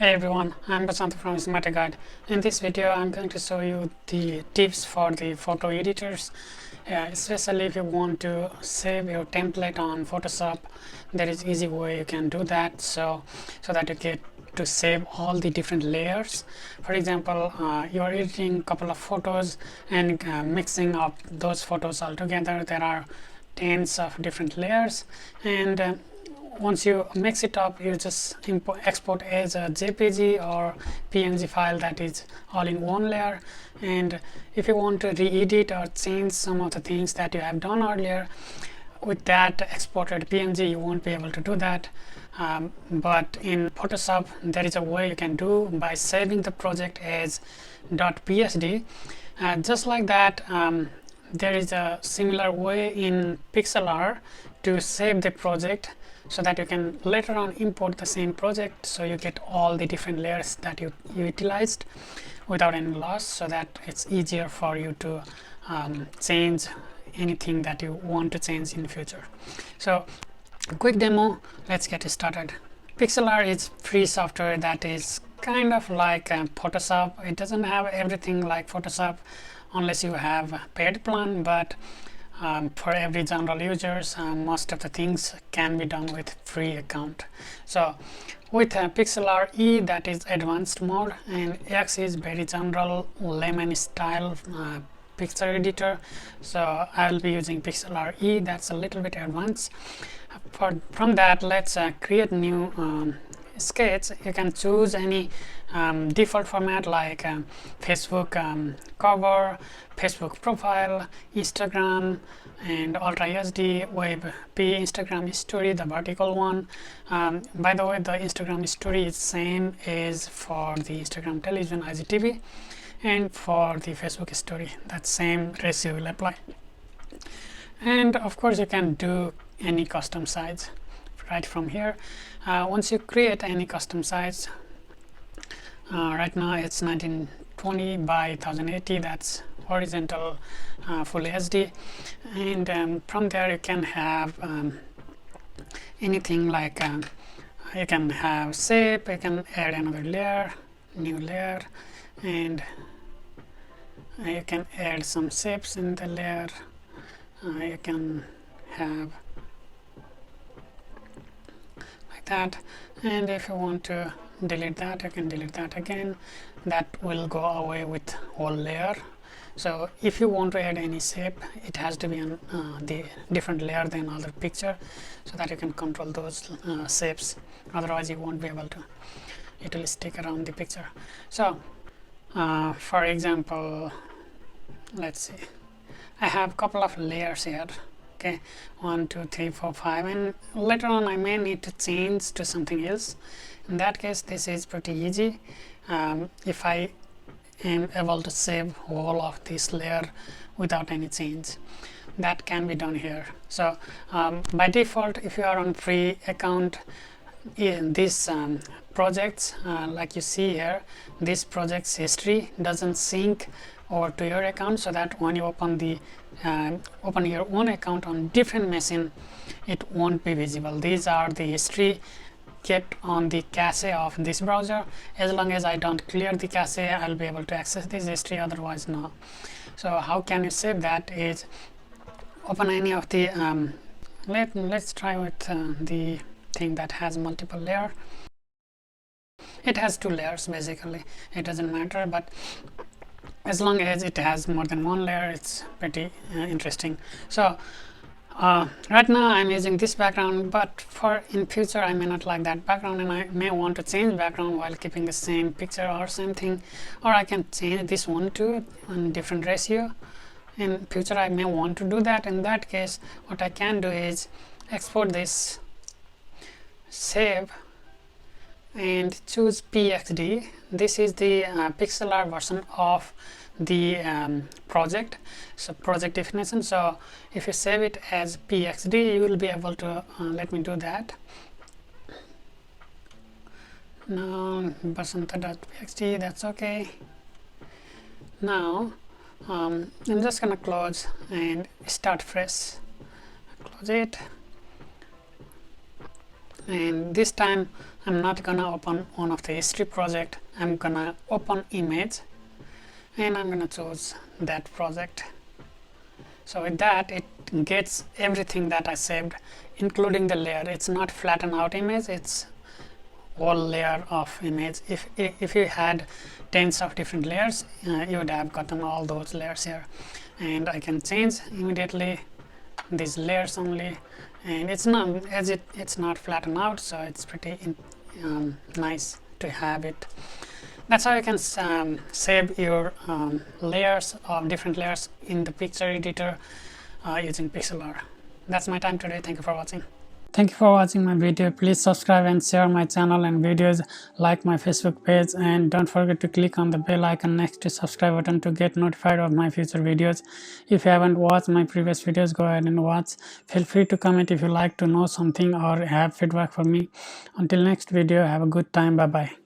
Hey everyone, I'm Basant from Smarter Guide. In this video, I'm going to show you the tips for the photo editors. Especially if you want to save your template on Photoshop, there is easy way you can do that. So that you get to save all the different layers. For example, you are editing a couple of photos and mixing up those photos all together. There are tens of different layers, and once you mix it up, you just export as a JPG or PNG file that is all in one layer. And if you want to re-edit or change some of the things that you have done earlier with that exported PNG, you won't be able to do that. But in Photoshop, there is a way you can do by saving the project as .psd. Just like that, there is a similar way in Pixlr to save the project, so that you can later on import the same project, so you get all the different layers that you utilized without any loss, so that it's easier for you to change anything that you want to change in the future. So quick demo, let's get started. Pixlr is free software that is kind of like Photoshop. It doesn't have everything like Photoshop unless you have a paid plan, but for every general users, most of the things can be done with free account. So with Pixlr E, that is advanced mode, and X is very general layman style picture editor. So I will be using Pixlr E, that's a little bit advanced. From that, let's create new sketch. You can choose any default format like Facebook cover, Facebook profile, Instagram, and Ultra HD, WebP, Instagram story, the vertical one. By the way, the Instagram story is same as for the Instagram television IGTV, and for the Facebook story, that same ratio will apply. And of course, you can do any custom size right from here. Once you create any custom size, right now it's 1920 by 1080, that's horizontal full HD, and from there you can have anything like you can have shape, you can add another layer, new layer, and you can add some shapes in the layer. You can have that, and if you want to delete that, you can delete that again. That will go away with whole layer. So if you want to add any shape, it has to be on the different layer than other picture, so that you can control those shapes. Otherwise you won't be able to, it will stick around the picture. So for example, let's see, I have a couple of layers here. Okay, 1 2 3 4 5, and later on I may need to change to something else. In that case, this is pretty easy. If I am able to save all of this layer without any change, that can be done here. So by default, if you are on free account, in this projects, like you see here, this project's history doesn't sync over to your account, so that when you open the open your own account on different machine, it won't be visible. These are the history kept on the cache of this browser. As long as I don't clear the cache, I'll be able to access this history, otherwise no. So how can you save that is open any of the let's try with the thing that has multiple layer. It has 2 layers basically, it doesn't matter, but as long as it has more than 1 layer, it's pretty interesting. So right now I'm using this background, but for in future I may not like that background, and I may want to change background while keeping the same picture or same thing, or I can change this one to a different ratio. In future I may want to do that. In that case, what I can do is export this, save, and choose PXD. This is the Pixlr version of the project, so project definition. So if you save it as PXD, you will be able to let me do that now. Basanta.pxd, that's okay. Now I'm just gonna close and start fresh. Close it. And this time I'm not gonna open one of the history project. I'm gonna open image and I'm gonna choose that project. So with that, it gets everything that I saved, including the layer. It's not flattened out image, it's all layer of image. If you had tens of different layers, you would have gotten all those layers here. And I can change immediately these layers only, and it's not it's not flattened out, so it's pretty nice to have it. That's how you can save your layers of different layers in the picture editor using Pixlr. That's my time today. Thank you for watching. Thank you for watching my video. Please subscribe and share my channel and videos, like my Facebook page, and don't forget to click on the bell icon next to subscribe button to get notified of my future videos. If you haven't watched my previous videos, go ahead and watch. Feel free to comment if you like to know something or have feedback for me. Until next video, have a good time. Bye bye.